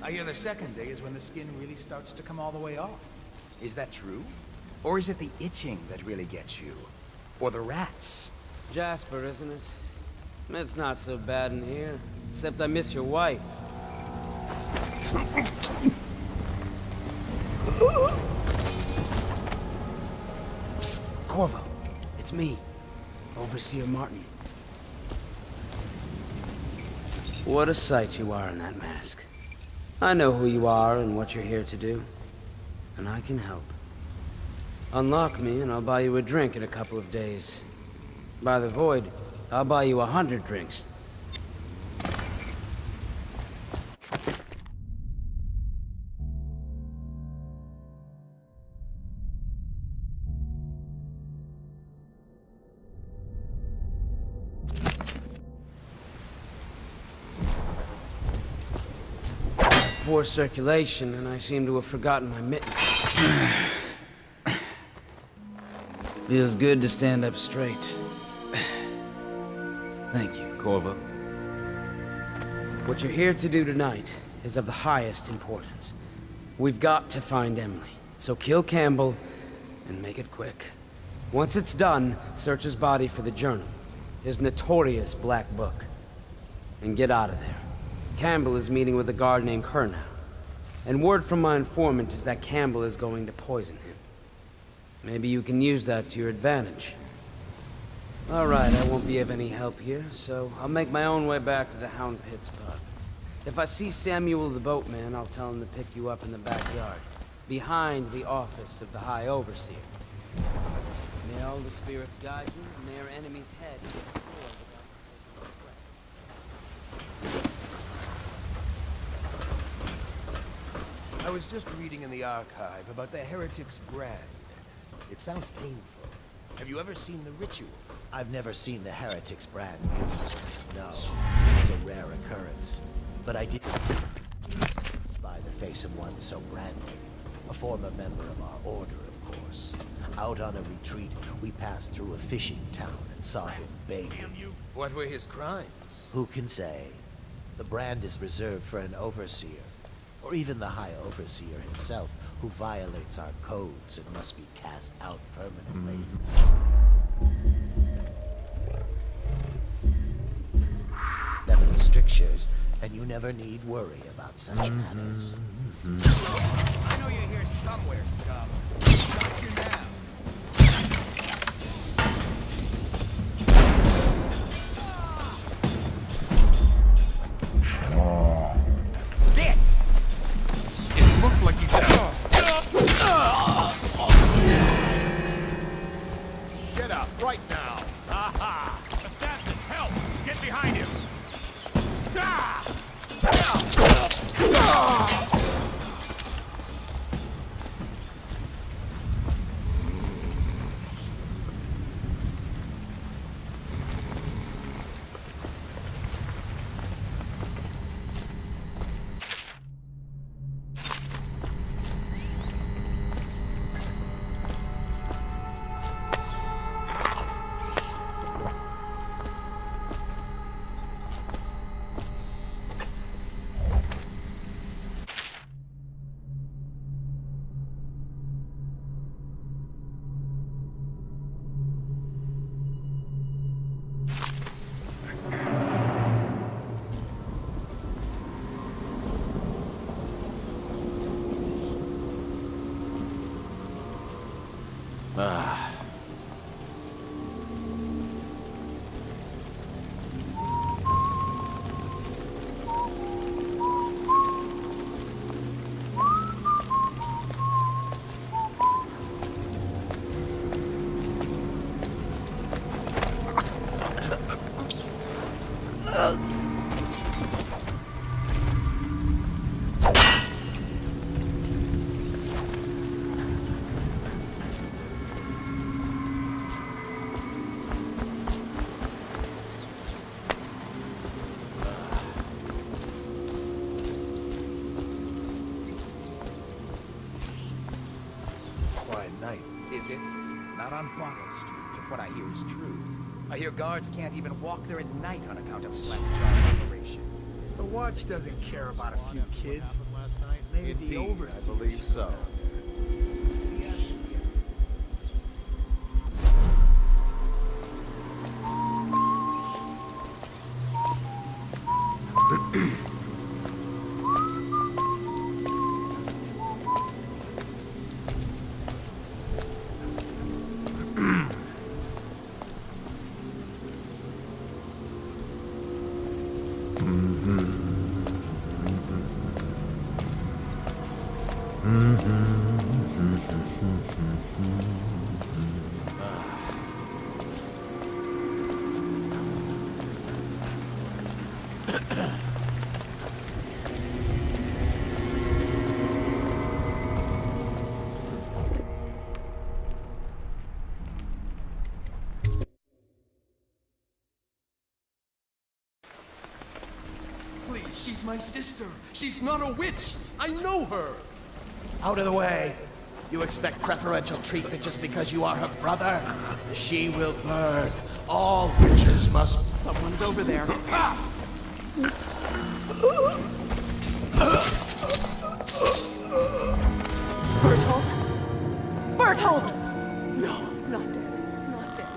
I hear the second day is when the skin really starts to come all the way off. Is that true? Or is it the itching that really gets you? Or the rats? Jasper, isn't it? It's not so bad in here. Except I miss your wife. Psst, Corvo. It's me, Overseer Martin. What a sight you are in that mask. I know who you are and what you're here to do. And I can help. Unlock me and I'll buy you a drink in a couple of days. By the Void, I'll buy you 100 drinks. Poor circulation, and I seem to have forgotten my mittens. Feels good to stand up straight. Thank you, Corvo. What you're here to do tonight is of the highest importance. We've got to find Emily, so kill Campbell and make it quick. Once it's done, search his body for the journal, his notorious black book, and get out of there. Campbell is meeting with a guard named Kerr now, and word from my informant is that Campbell is going to poison him. Maybe you can use that to your advantage. All right, I won't be of any help here, so I'll make my own way back to the Hound Pits pub. If I see Samuel the boatman, I'll tell him to pick you up in the backyard, behind the office of the High Overseer. May all the spirits guide you, and may our enemy's head be destroyed without I was just reading in the archive about the Heretic's brand. It sounds painful. Have you ever seen the ritual? I've never seen the Heretic's brand used. No, it's a rare occurrence. But I did spy the face of one so branded. A former member of our order, of course. Out on a retreat, we passed through a fishing town and saw his begging. What were his crimes? Who can say? The brand is reserved for an overseer, or even the High Overseer himself, who violates our codes and must be cast out permanently. Never the strictures, and you never need worry about such matters. I know you're here somewhere, scum. Got you now. This! It looked like you just... Get up, right now! Aha! Assassin, help! Get behind him! Ah! Is it? Not on Bottle Street, if what I hear is true. I hear guards can't even walk there at night on account of Slackjaw's operation. The Watch doesn't care about a few kids. Maybe the Overseer. I believe so. She's my sister. She's not a witch. I know her. Out of the way. You expect preferential treatment just because you are her brother? She will burn. All witches must... Someone's over there. Bertold? Bertold! No, not dead. Not dead.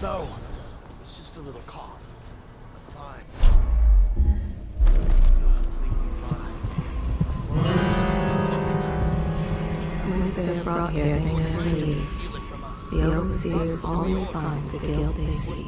No, it's just a little cough. Fine. Once they're brought here, they never leave. The overseers always find the guilt they seek.